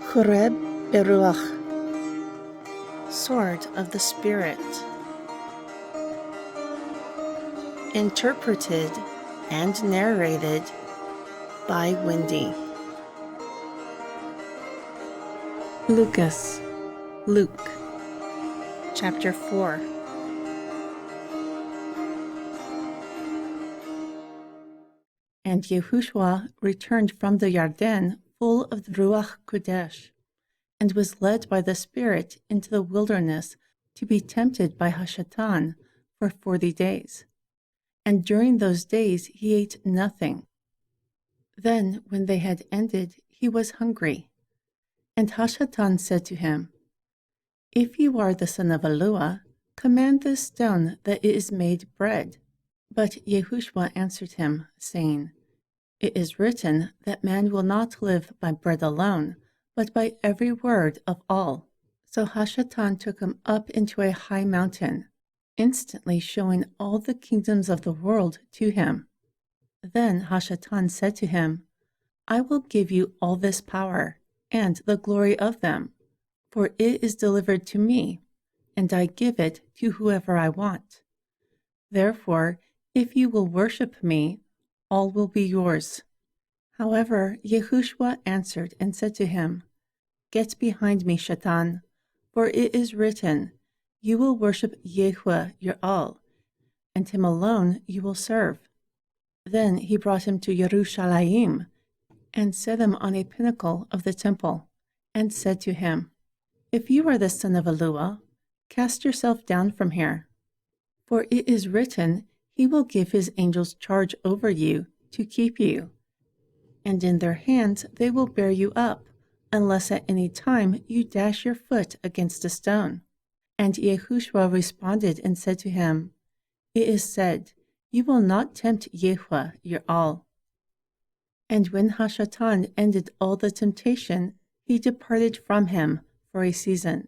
Choreb Beruach, Sword of the Spirit. Interpreted and narrated by Wendy. Luke, Chapter 4. And Yehoshua returned from the Yarden full of the Ruach Kodesh, and was led by the Spirit into the wilderness to be tempted by Hashatan for 40 days. And during those days he ate nothing. Then, when they had ended, he was hungry. And Hashatan said to him, "If you are the son of Elua, command this stone that it is made bread." But Yehoshua answered him, saying, "It is written that man will not live by bread alone, but by every word of all." So Hashatan took him up into a high mountain, instantly showing all the kingdoms of the world to him. Then Hashatan said to him, "I will give you all this power, and the glory of them, for it is delivered to me, and I give it to whoever I want. Therefore, if you will worship me, all will be yours." However, Yehoshua answered and said to him, "Get behind me, Shatan, for it is written, you will worship Yahweh your all, and him alone you will serve." Then he brought him to Yerushalayim, and set him on a pinnacle of the temple, and said to him, "If you are the son of Elua, cast yourself down from here. For it is written, he will give his angels charge over you to keep you, and in their hands they will bear you up, unless at any time you dash your foot against a stone." And Yehoshua responded and said to him, "It is said, you will not tempt Yahweh your all." And when Hashatan ended all the temptation, he departed from him for a season.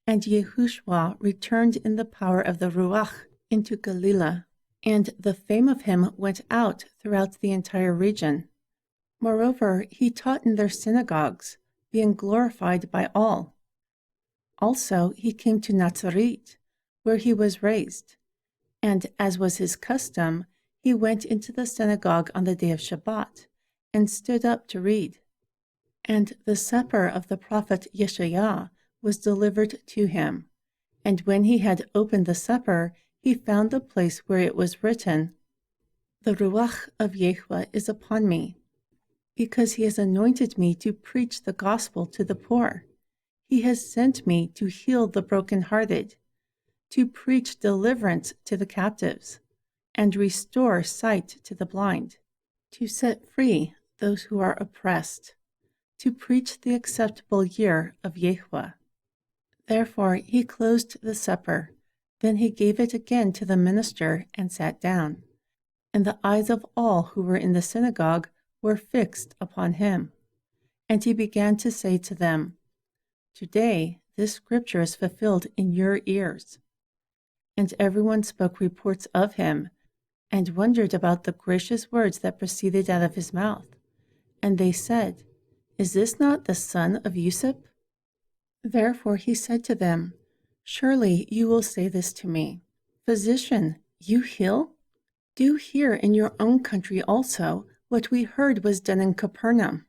And Yehoshua returned in the power of the Ruach into Galilee, and the fame of him went out throughout the entire region. Moreover, he taught in their synagogues, being glorified by all. Also, he came to Nazareth, where he was raised, and as was his custom, he went into the synagogue on the day of Shabbat, and stood up to read. And the scepter of the prophet Yeshaiah was delivered to him. And when he had opened the scepter, he found the place where it was written, "The Ruach of Yahweh is upon me, because he has anointed me to preach the gospel to the poor. He has sent me to heal the brokenhearted, to preach deliverance to the captives, and restore sight to the blind, to set free those who are oppressed, to preach the acceptable year of Yahweh." Therefore he closed the supper. Then he gave it again to the minister and sat down. And the eyes of all who were in the synagogue were fixed upon him. And he began to say to them, "Today this scripture is fulfilled in your ears." And everyone spoke reports of him, and wondered about the gracious words that proceeded out of his mouth. And they said, "Is this not the son of Yusuf?" Therefore he said to them, "Surely you will say this to me, 'Physician, you heal?' Do here in your own country also what we heard was done in Capernaum."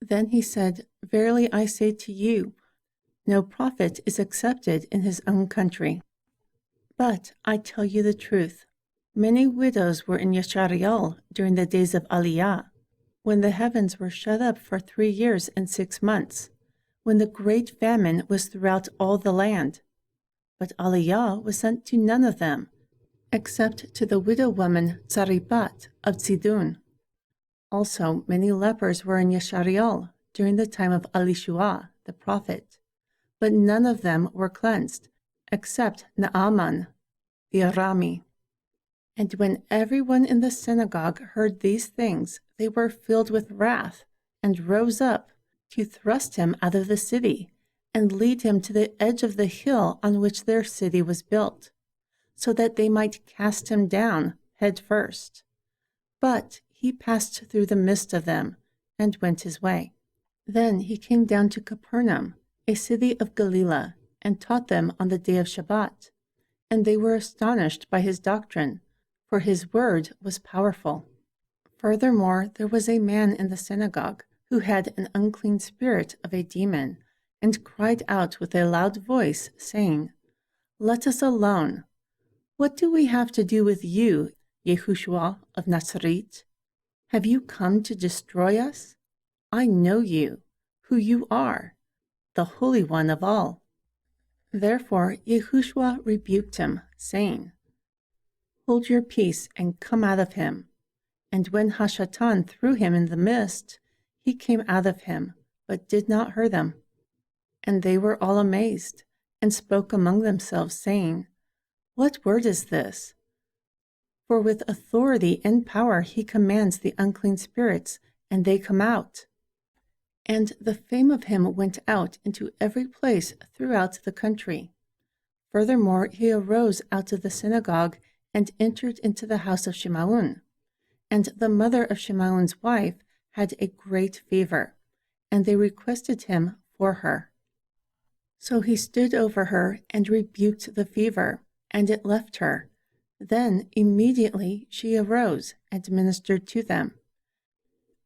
Then he said, "Verily I say to you, no prophet is accepted in his own country. But I tell you the truth, many widows were in Yeshariel during the days of Aliyah, when the heavens were shut up for 3 years and 6 months, when the great famine was throughout all the land. But Aliyah was sent to none of them, except to the widow woman Zaribat of Sidon. Also many lepers were in Yeshariel during the time of Elishua the prophet, but none of them were cleansed, except Naaman the Arami. And when everyone in the synagogue heard these things, they were filled with wrath, and rose up to thrust him out of the city, and lead him to the edge of the hill on which their city was built, so that they might cast him down head first. But he passed through the midst of them, and went his way. Then he came down to Capernaum, a city of Galilee, and taught them on the day of Shabbat. And they were astonished by his doctrine, for his word was powerful. Furthermore, there was a man in the synagogue who had an unclean spirit of a demon, and cried out with a loud voice, saying, "Let us alone. What do we have to do with you, Yehoshua of Nazareth? Have you come to destroy us? I know you, who you are, the Holy One of all." Therefore Yehoshua rebuked him, saying, "Hold your peace and come out of him." And when Hashatan threw him in the midst, he came out of him, but did not hurt him. And they were all amazed, and spoke among themselves, saying, "What word is this? For with authority and power he commands the unclean spirits, and they come out." And the fame of him went out into every place throughout the country. Furthermore, he arose out of the synagogue and entered into the house of Shimeon. And the mother of Shimeon's wife had a great fever, and they requested him for her. So he stood over her and rebuked the fever, and it left her. Then immediately she arose and ministered to them.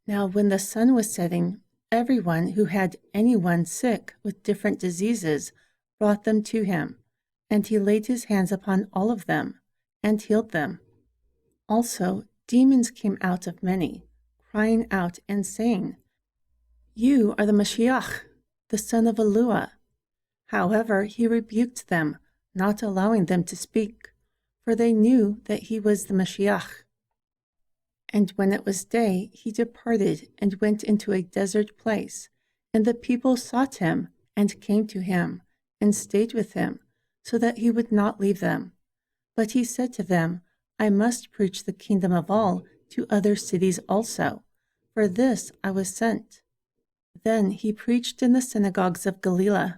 Now when the sun was setting, everyone who had anyone sick with different diseases brought them to him, and he laid his hands upon all of them and healed them. Also demons came out of many, crying out and saying, "You are the Mashiach, the son of Elua." However, he rebuked them, not allowing them to speak, for they knew that he was the Mashiach. And when it was day, he departed and went into a desert place, and the people sought him and came to him and stayed with him, so that he would not leave them. But he said to them, "I must preach the kingdom of all to other cities also. For this I was sent." Then he preached in the synagogues of Galilee,